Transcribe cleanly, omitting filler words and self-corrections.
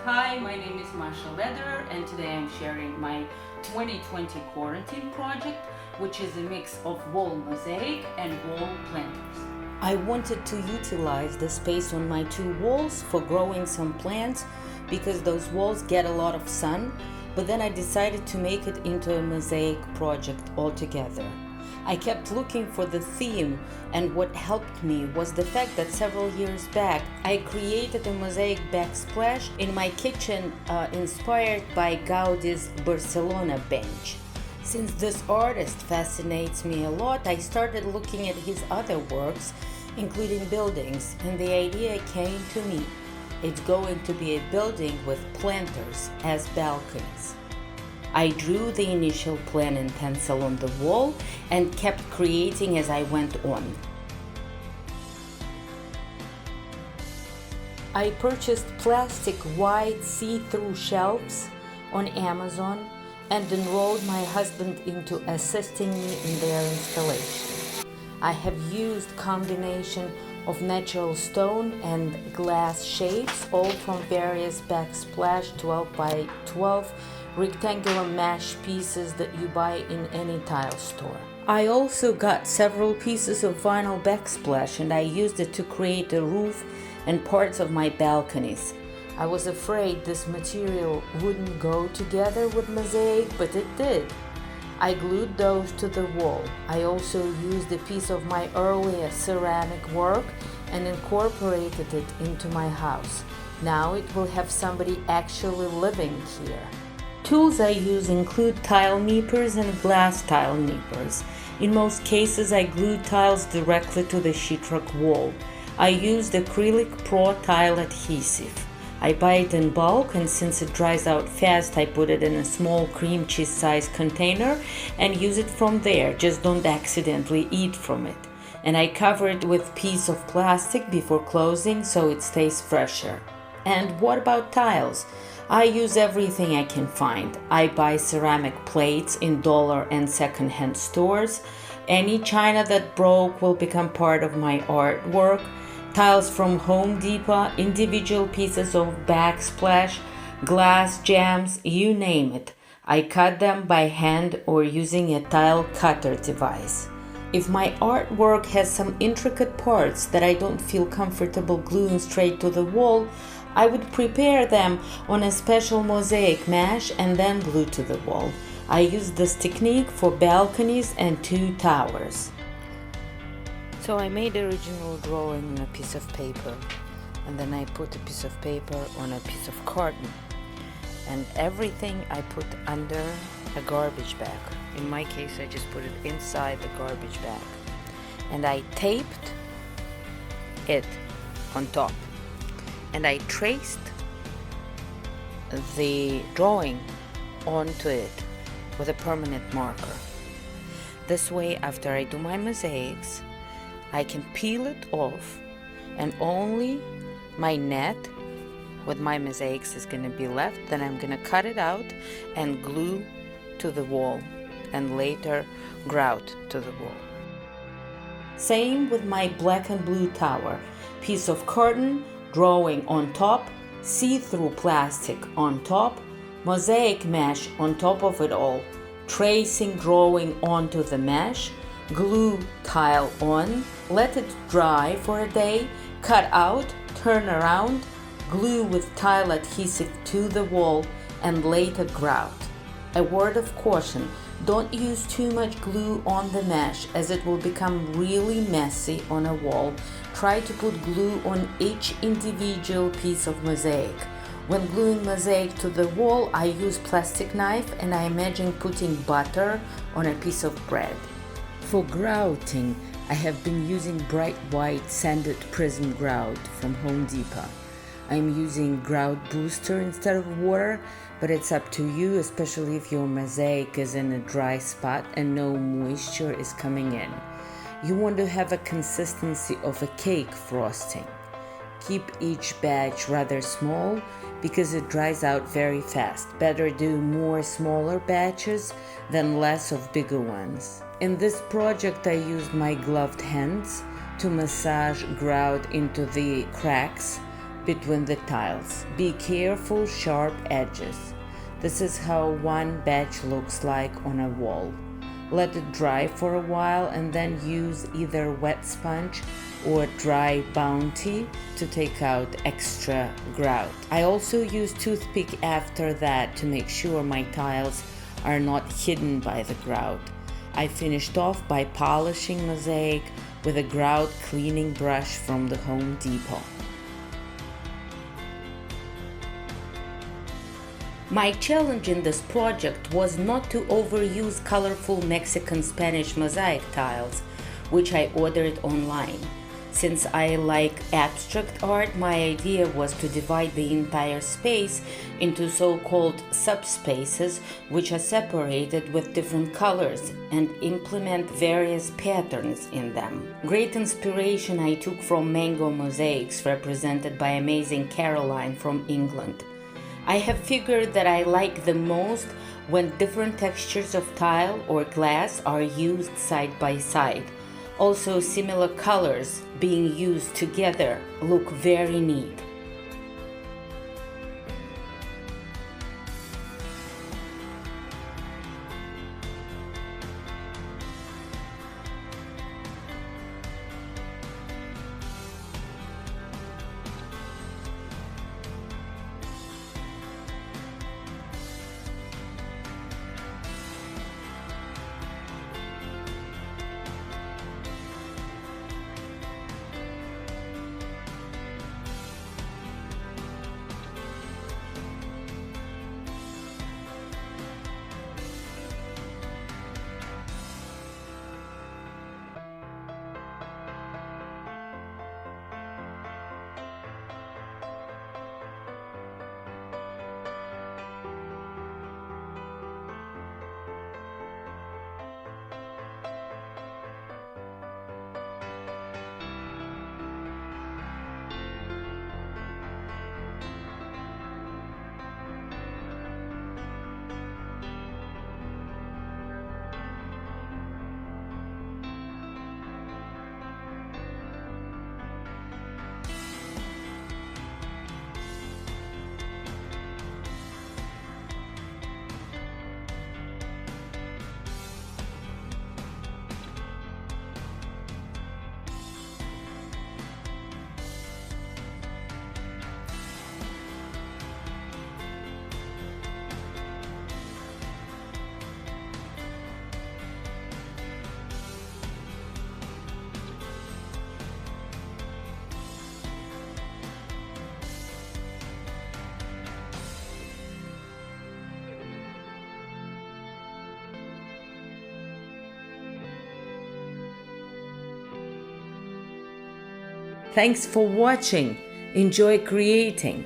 Hi, my name is Masha and today I'm sharing my 2020 quarantine project, which is a mix of wall mosaic and wall planters. I wanted to utilize the space on my two walls for growing some plants because those walls get a lot of sun, but then I decided to make it into a mosaic project altogether. I kept looking for the theme, and what helped me was the fact that several years back I created a mosaic backsplash in my kitchen inspired by Gaudi's Barcelona bench. Since this artist fascinates me a lot, I started looking at his other works, including buildings, and the idea came to me. It's going to be a building with planters as balconies. I drew the initial plan in pencil on the wall and kept creating as I went on. I purchased plastic wide see-through shelves on Amazon and enrolled my husband into assisting me in their installation. I have used combination of natural stone and glass shapes, all from various backsplash 12 by 12 rectangular mesh pieces that you buy in any tile store. I also got several pieces of vinyl backsplash and I used it to create a roof and parts of my balconies. I was afraid this material wouldn't go together with mosaic, but it did. I glued those to the wall. I also used a piece of my earlier ceramic work and incorporated it into my house. Now it will have somebody actually living here. Tools I use include tile nippers and glass tile nippers. In most cases, I glue tiles directly to the sheetrock wall. I used acrylic Pro tile adhesive. I buy it in bulk, and since it dries out fast, I put it in a small cream cheese size container and use it from there. Just don't accidentally eat from it. And I cover it with a piece of plastic before closing so it stays fresher. And what about tiles? I use everything I can find. I buy ceramic plates in dollar and secondhand stores. Any china that broke will become part of my artwork. Tiles from Home Depot, individual pieces of backsplash, glass jams, you name it. I cut them by hand or using a tile cutter device. If my artwork has some intricate parts that I don't feel comfortable gluing straight to the wall, I would prepare them on a special mosaic mesh and then glue to the wall. I use this technique for balconies and two towers. So I made the original drawing on a piece of paper, and then I put a piece of paper on a piece of carton, and everything I put under a garbage bag. In my case, I just put it inside the garbage bag, and I taped it on top. And I traced the drawing onto it with a permanent marker. This way, after I do my mosaics, I can peel it off and only my net with my mosaics is going to be left. Then I'm going to cut it out and glue to the wall and later grout to the wall. Same with my black and blue tower. Piece of curtain, drawing on top, see-through plastic on top, mosaic mesh on top of it all, tracing drawing onto the mesh, glue tile on, let it dry for a day, cut out, turn around, glue with tile adhesive to the wall, and later grout. A word of caution, don't use too much glue on the mesh as it will become really messy on a wall. Try to put glue on each individual piece of mosaic. When gluing mosaic to the wall, I use plastic knife and I imagine putting butter on a piece of bread. For grouting, I have been using bright white sanded prism grout from Home Depot. I'm using grout booster instead of water, but it's up to you, especially if your mosaic is in a dry spot and no moisture is coming in. You want to have a consistency of a cake frosting. Keep each batch rather small because it dries out very fast. Better do more smaller batches than less of bigger ones. In this project, I used my gloved hands to massage grout into the cracks between the tiles. Be careful, sharp edges. This is how one batch looks like on a wall. Let it dry for a while and then use either wet sponge or dry bounty to take out extra grout. I also use toothpick after that to make sure my tiles are not hidden by the grout. I finished off by polishing Mosaic with a grout cleaning brush from the Home Depot. My challenge in this project was not to overuse colorful Mexican Spanish mosaic tiles, which I ordered online. Since I like abstract art, my idea was to divide the entire space into so-called subspaces, which are separated with different colors, and implement various patterns in them. Great inspiration I took from mango mosaics represented by amazing Caroline from England. I have figured that I like the most when different textures of tile or glass are used side by side. Also, similar colors being used together look very neat. Thanks for watching. Enjoy creating.